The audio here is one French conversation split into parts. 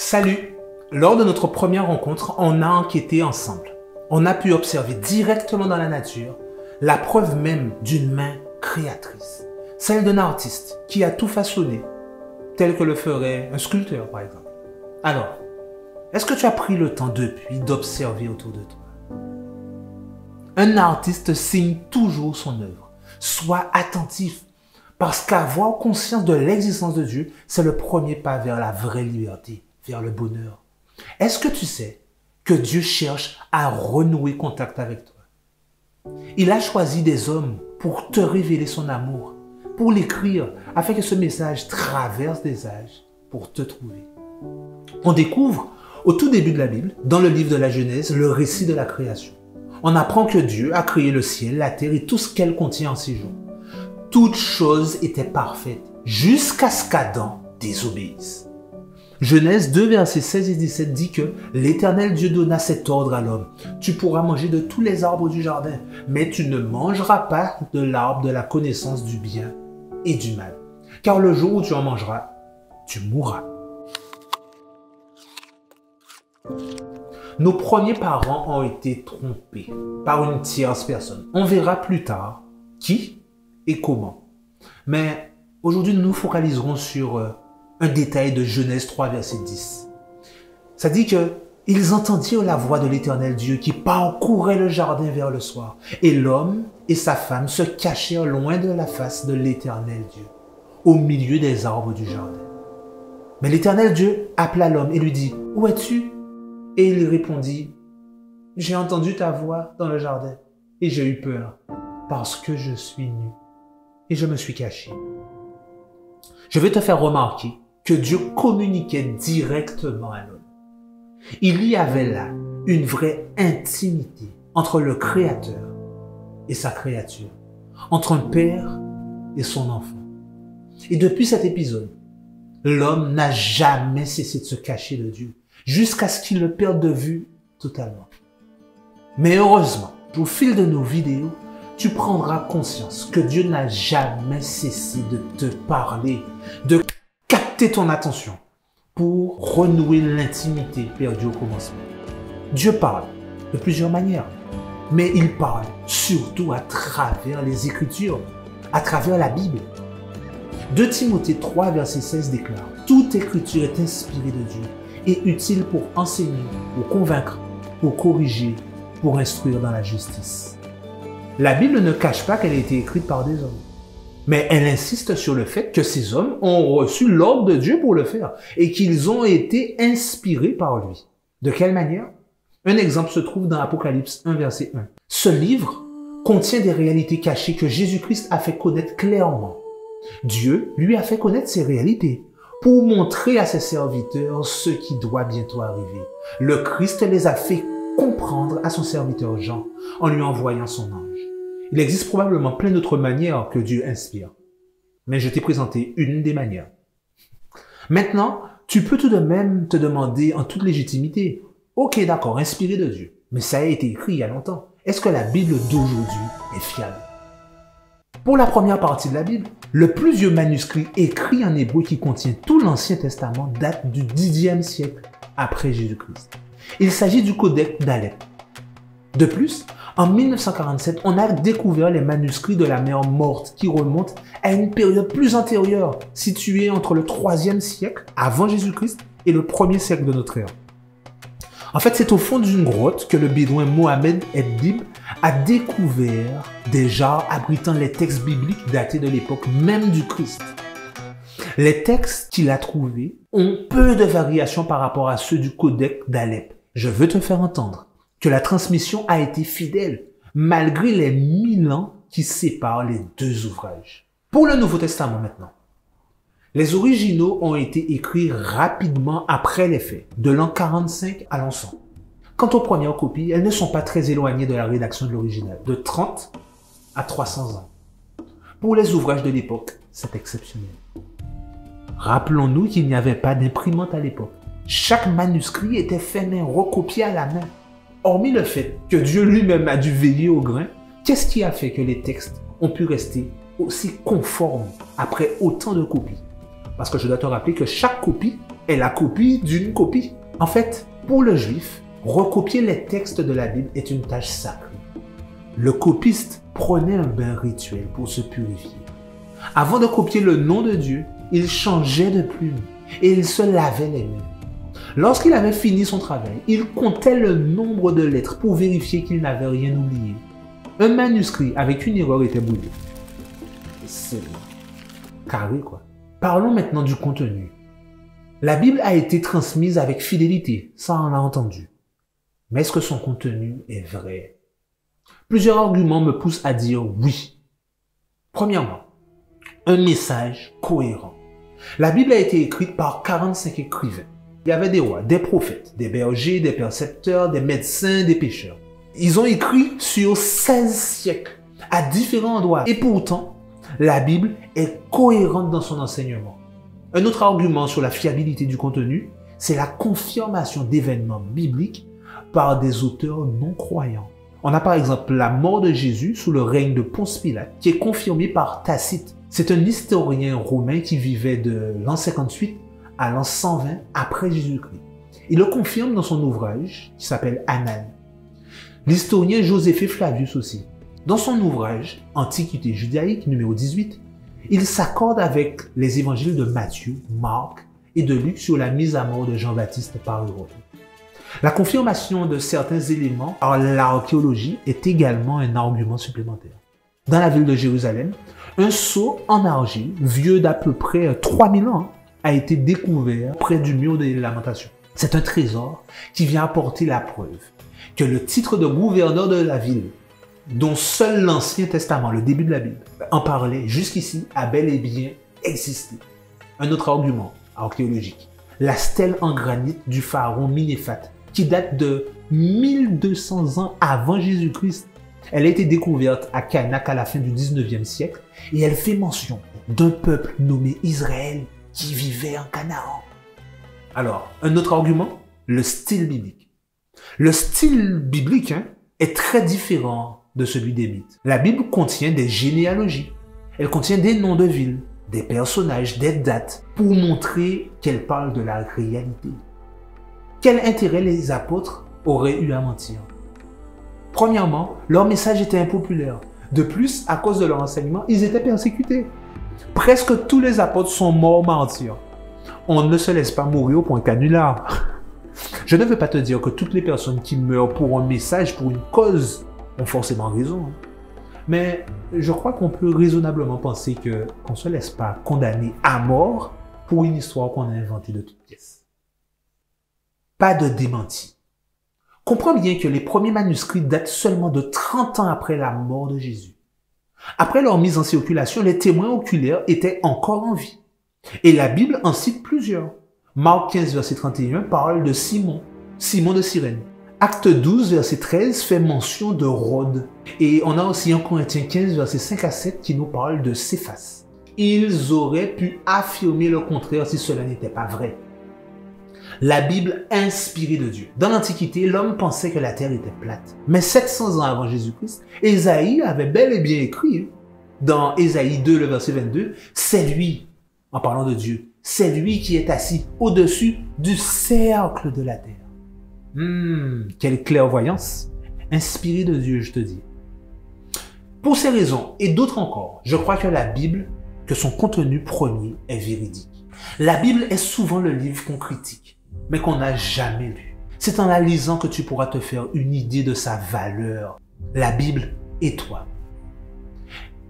Salut! Lors de notre première rencontre, on a enquêté ensemble. On a pu observer directement dans la nature la preuve même d'une main créatrice. Celle d'un artiste qui a tout façonné, tel que le ferait un sculpteur par exemple. Alors, est-ce que tu as pris le temps depuis d'observer autour de toi? Un artiste signe toujours son œuvre. Sois attentif, parce qu'avoir conscience de l'existence de Dieu, c'est le premier pas vers la vraie liberté, vers le bonheur. Est-ce que tu sais que Dieu cherche à renouer contact avec toi? Il a choisi des hommes pour te révéler son amour, pour l'écrire, afin que ce message traverse des âges pour te trouver. On découvre, au tout début de la Bible, dans le livre de la Genèse, le récit de la création. On apprend que Dieu a créé le ciel, la terre et tout ce qu'elle contient en 6 jours. Toutes choses étaient parfaites, jusqu'à ce qu'Adam désobéisse. Genèse 2, versets 16 et 17 dit que l'Éternel Dieu donna cet ordre à l'homme. Tu pourras manger de tous les arbres du jardin, mais tu ne mangeras pas de l'arbre de la connaissance du bien et du mal. Car le jour où tu en mangeras, tu mourras. Nos premiers parents ont été trompés par une tierce personne. On verra plus tard qui et comment. Mais aujourd'hui, nous nous focaliserons sur un détail de Genèse 3, verset 10. Ça dit que ils entendirent la voix de l'Éternel Dieu qui parcourait le jardin vers le soir. Et l'homme et sa femme se cachèrent loin de la face de l'Éternel Dieu, au milieu des arbres du jardin. Mais l'Éternel Dieu appela l'homme et lui dit, « Où es-tu » Et il répondit, « J'ai entendu ta voix dans le jardin et j'ai eu peur parce que je suis nu et je me suis caché. » Je vais te faire remarquer que Dieu communiquait directement à l'homme. Il y avait là une vraie intimité entre le Créateur et sa créature, entre un père et son enfant. Et depuis cet épisode, l'homme n'a jamais cessé de se cacher de Dieu, jusqu'à ce qu'il le perde de vue totalement. Mais heureusement, au fil de nos vidéos, tu prendras conscience que Dieu n'a jamais cessé de te parler, de capter ton attention pour renouer l'intimité perdue au commencement. Dieu parle de plusieurs manières, mais il parle surtout à travers les Écritures, à travers la Bible. 2 Timothée 3, verset 16 déclare « Toute écriture est inspirée de Dieu et utile pour enseigner, pour convaincre, pour corriger, pour instruire dans la justice. » La Bible ne cache pas qu'elle a été écrite par des hommes. Mais elle insiste sur le fait que ces hommes ont reçu l'ordre de Dieu pour le faire et qu'ils ont été inspirés par lui. De quelle manière? Un exemple se trouve dans Apocalypse 1, verset 1. Ce livre contient des réalités cachées que Jésus-Christ a fait connaître clairement. Dieu lui a fait connaître ces réalités pour montrer à ses serviteurs ce qui doit bientôt arriver. Le Christ les a fait comprendre à son serviteur Jean en lui envoyant son ange. Il existe probablement plein d'autres manières que Dieu inspire. Mais je t'ai présenté une des manières. Maintenant, tu peux tout de même te demander en toute légitimité, ok d'accord, inspiré de Dieu, mais ça a été écrit il y a longtemps. Est-ce que la Bible d'aujourd'hui est fiable? Pour la première partie de la Bible, le plus vieux manuscrit écrit en hébreu qui contient tout l'Ancien Testament date du Xe siècle après Jésus-Christ. Il s'agit du Codex d'Alep. De plus, en 1947, on a découvert les manuscrits de la mer Morte qui remontent à une période plus antérieure, située entre le 3e siècle avant Jésus-Christ et le 1er siècle de notre ère. En fait, c'est au fond d'une grotte que le bédouin Mohamed Eddib a découvert des jarres abritant les textes bibliques datés de l'époque même du Christ. Les textes qu'il a trouvés ont peu de variations par rapport à ceux du Codex d'Alep. Je veux te faire entendre que la transmission a été fidèle, malgré les 1000 ans qui séparent les deux ouvrages. Pour le Nouveau Testament maintenant, les originaux ont été écrits rapidement après les faits, de l'an 45 à l'an 100. Quant aux premières copies, elles ne sont pas très éloignées de la rédaction de l'original, de 30 à 300 ans. Pour les ouvrages de l'époque, c'est exceptionnel. Rappelons-nous qu'il n'y avait pas d'imprimante à l'époque. Chaque manuscrit était fait main, recopié à la main. Hormis le fait que Dieu lui-même a dû veiller au grain, qu'est-ce qui a fait que les textes ont pu rester aussi conformes après autant de copies? Parce que je dois te rappeler que chaque copie est la copie d'une copie. En fait, pour le juif, recopier les textes de la Bible est une tâche sacrée. Le copiste prenait un bain rituel pour se purifier. Avant de copier le nom de Dieu, il changeait de plume et il se lavait les mains. Lorsqu'il avait fini son travail, il comptait le nombre de lettres pour vérifier qu'il n'avait rien oublié. Un manuscrit avec une erreur était brûlé. C'est carré, quoi. Parlons maintenant du contenu. La Bible a été transmise avec fidélité, ça on l'a entendu. Mais est-ce que son contenu est vrai? Plusieurs arguments me poussent à dire oui. Premièrement, un message cohérent. La Bible a été écrite par 45 écrivains. Il y avait des rois, des prophètes, des bergers, des percepteurs, des médecins, des pécheurs. Ils ont écrit sur 16 siècles, à différents endroits. Et pourtant, la Bible est cohérente dans son enseignement. Un autre argument sur la fiabilité du contenu, c'est la confirmation d'événements bibliques par des auteurs non croyants. On a par exemple la mort de Jésus sous le règne de Ponce Pilate, qui est confirmée par Tacite. C'est un historien romain qui vivait de l'an 58 à l'an 120 après Jésus-Christ. Il le confirme dans son ouvrage qui s'appelle Annales. L'historien Joséphée Flavius aussi. Dans son ouvrage Antiquité judaïque numéro 18, il s'accorde avec les évangiles de Matthieu, Marc et de Luc sur la mise à mort de Jean-Baptiste par Hérode. La confirmation de certains éléments par l'archéologie est également un argument supplémentaire. Dans la ville de Jérusalem, un sceau en argile, vieux d'à peu près 3000 ans, a été découvert près du mur des Lamentations. C'est un trésor qui vient apporter la preuve que le titre de gouverneur de la ville, dont seul l'Ancien Testament, le début de la Bible, en parlait jusqu'ici, a bel et bien existé. Un autre argument archéologique, la stèle en granit du pharaon Minéphate, qui date de 1200 ans avant Jésus-Christ. Elle a été découverte à Karnak à la fin du 19e siècle et elle fait mention d'un peuple nommé Israël qui vivait en Canaan. Alors, un autre argument, le style biblique. Le style biblique est très différent de celui des mythes. La Bible contient des généalogies, elle contient des noms de villes, des personnages, des dates, pour montrer qu'elle parle de la réalité. Quel intérêt les apôtres auraient eu à mentir? Premièrement, leur message était impopulaire. De plus, à cause de leur enseignement, ils étaient persécutés. Presque tous les apôtres sont morts martyrs. On ne se laisse pas mourir au point canular. Je ne veux pas te dire que toutes les personnes qui meurent pour un message, pour une cause, ont forcément raison. Mais je crois qu'on peut raisonnablement penser qu'on ne se laisse pas condamner à mort pour une histoire qu'on a inventée de toutes pièces. Pas de démenti. Comprends bien que les premiers manuscrits datent seulement de 30 ans après la mort de Jésus. Après leur mise en circulation, les témoins oculaires étaient encore en vie. Et la Bible en cite plusieurs. Marc 15, verset 31 parle de Simon, Simon de Cyrène. Acte 12, verset 13 fait mention de Rhodes. Et on a aussi en Corinthiens 15, verset 5 à 7 qui nous parle de Céphas. Ils auraient pu affirmer le contraire si cela n'était pas vrai. La Bible inspirée de Dieu. Dans l'Antiquité, l'homme pensait que la terre était plate. Mais 700 ans avant Jésus-Christ, Ésaïe avait bel et bien écrit, dans Ésaïe 2, le verset 22, « C'est lui, en parlant de Dieu, c'est lui qui est assis au-dessus du cercle de la terre. » Quelle clairvoyance! Inspirée de Dieu, je te dis. Pour ces raisons, et d'autres encore, je crois que la Bible, que son contenu premier est véridique. La Bible est souvent le livre qu'on critique, mais qu'on n'a jamais lu. C'est en la lisant que tu pourras te faire une idée de sa valeur. La Bible et toi.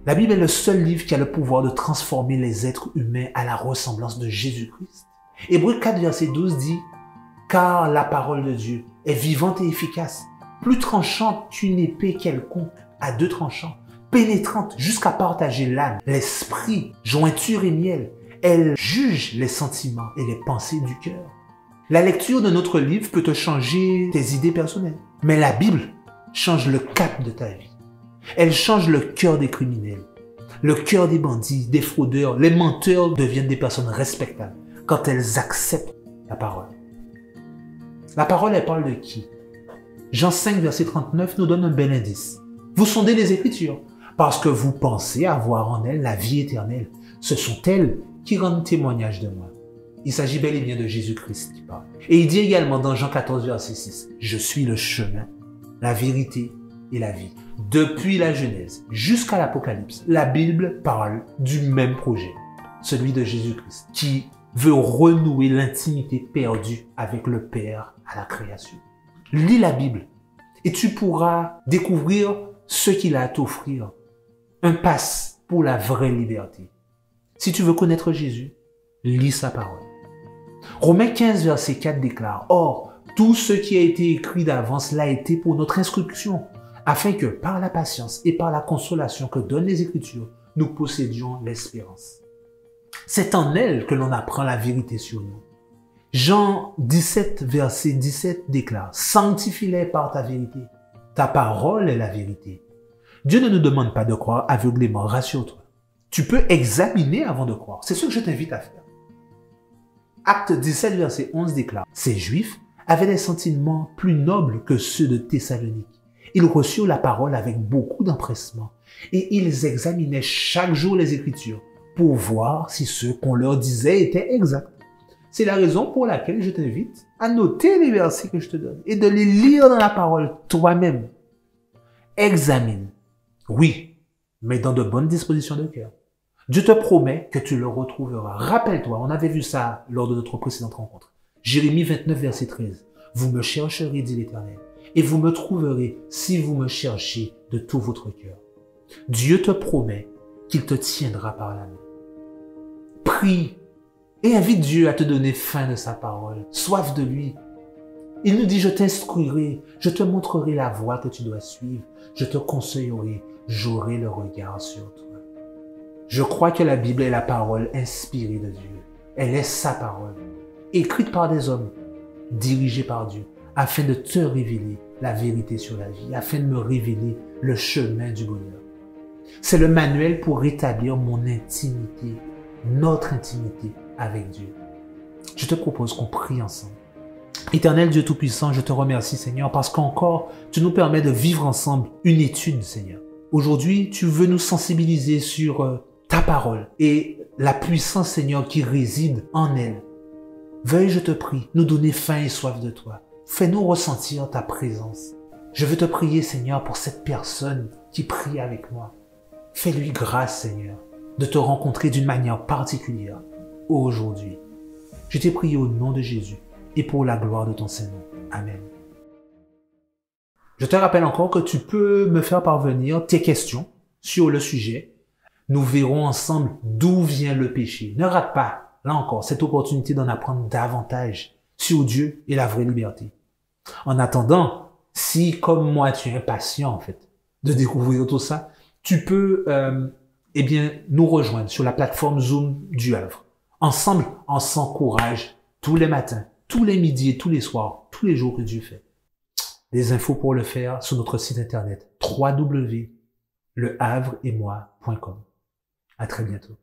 La Bible est le seul livre qui a le pouvoir de transformer les êtres humains à la ressemblance de Jésus-Christ. Hébreux 4, verset 12 dit « Car la parole de Dieu est vivante et efficace, plus tranchante qu'une épée quelconque à deux tranchants, pénétrante jusqu'à partager l'âme, l'esprit, jointure et miel. Elle juge les sentiments et les pensées du cœur. » La lecture de notre livre peut te changer tes idées personnelles. Mais la Bible change le cap de ta vie. Elle change le cœur des criminels, le cœur des bandits, des fraudeurs. Les menteurs deviennent des personnes respectables quand elles acceptent la parole. La parole, elle parle de qui? Jean 5, verset 39 nous donne un bel indice. Vous sondez les Écritures parce que vous pensez avoir en elles la vie éternelle. Ce sont elles qui rendent témoignage de moi. Il s'agit bel et bien de Jésus-Christ qui parle. Et il dit également dans Jean 14, verset 6, « Je suis le chemin, la vérité et la vie. » Depuis la Genèse jusqu'à l'Apocalypse, la Bible parle du même projet, celui de Jésus-Christ, qui veut renouer l'intimité perdue avec le Père à la création. Lis la Bible et tu pourras découvrir ce qu'il a à t'offrir, un pass pour la vraie liberté. Si tu veux connaître Jésus, lis sa parole. Romains 15, verset 4 déclare, « Or, tout ce qui a été écrit d'avance l'a été pour notre instruction, afin que par la patience et par la consolation que donnent les Écritures, nous possédions l'espérance. » C'est en elle que l'on apprend la vérité sur nous. Jean 17, verset 17 déclare, « Sanctifie-les par ta vérité. Ta parole est la vérité. » Dieu ne nous demande pas de croire aveuglément, rassure-toi. Tu peux examiner avant de croire. C'est ce que je t'invite à faire. Acte 17, verset 11 déclare, « Ces Juifs avaient des sentiments plus nobles que ceux de Thessalonique. Ils reçurent la parole avec beaucoup d'empressement et ils examinaient chaque jour les Écritures pour voir si ce qu'on leur disait était exact. » C'est la raison pour laquelle je t'invite à noter les versets que je te donne et de les lire dans la parole toi-même. Examine. Oui, mais dans de bonnes dispositions de cœur. Dieu te promet que tu le retrouveras. Rappelle-toi, on avait vu ça lors de notre précédente rencontre. Jérémie 29, verset 13. « Vous me chercherez, dit l'Éternel, et vous me trouverez si vous me cherchez de tout votre cœur. » Dieu te promet qu'il te tiendra par la main. Prie et invite Dieu à te donner faim de sa parole, soif de lui. Il nous dit, je t'instruirai, je te montrerai la voie que tu dois suivre, je te conseillerai, j'aurai le regard sur toi. Je crois que la Bible est la parole inspirée de Dieu. Elle est sa parole, écrite par des hommes, dirigée par Dieu, afin de te révéler la vérité sur la vie, afin de me révéler le chemin du bonheur. C'est le manuel pour rétablir mon intimité, notre intimité avec Dieu. Je te propose qu'on prie ensemble. Éternel Dieu Tout-Puissant, je te remercie Seigneur parce qu'encore tu nous permets de vivre ensemble une étude Seigneur. Aujourd'hui, tu veux nous sensibiliser sur ta parole et la puissance Seigneur qui réside en elle. Veuille, je te prie, nous donner faim et soif de toi. Fais-nous ressentir ta présence. Je veux te prier Seigneur pour cette personne qui prie avec moi. Fais-lui grâce Seigneur de te rencontrer d'une manière particulière aujourd'hui. Je t'ai prié au nom de Jésus et pour la gloire de ton Saint-Nom. Amen. Je te rappelle encore que tu peux me faire parvenir tes questions sur le sujet. Nous verrons ensemble d'où vient le péché. Ne rate pas, là encore, cette opportunité d'en apprendre davantage sur Dieu et la vraie liberté. En attendant, si comme moi tu es impatient en fait de découvrir tout ça, tu peux nous rejoindre sur la plateforme Zoom du Havre. Ensemble, on s'encourage tous les matins, tous les midis et tous les soirs, tous les jours que Dieu fait. Les infos pour le faire sur notre site internet www.lehavreetmoi.com. À très bientôt.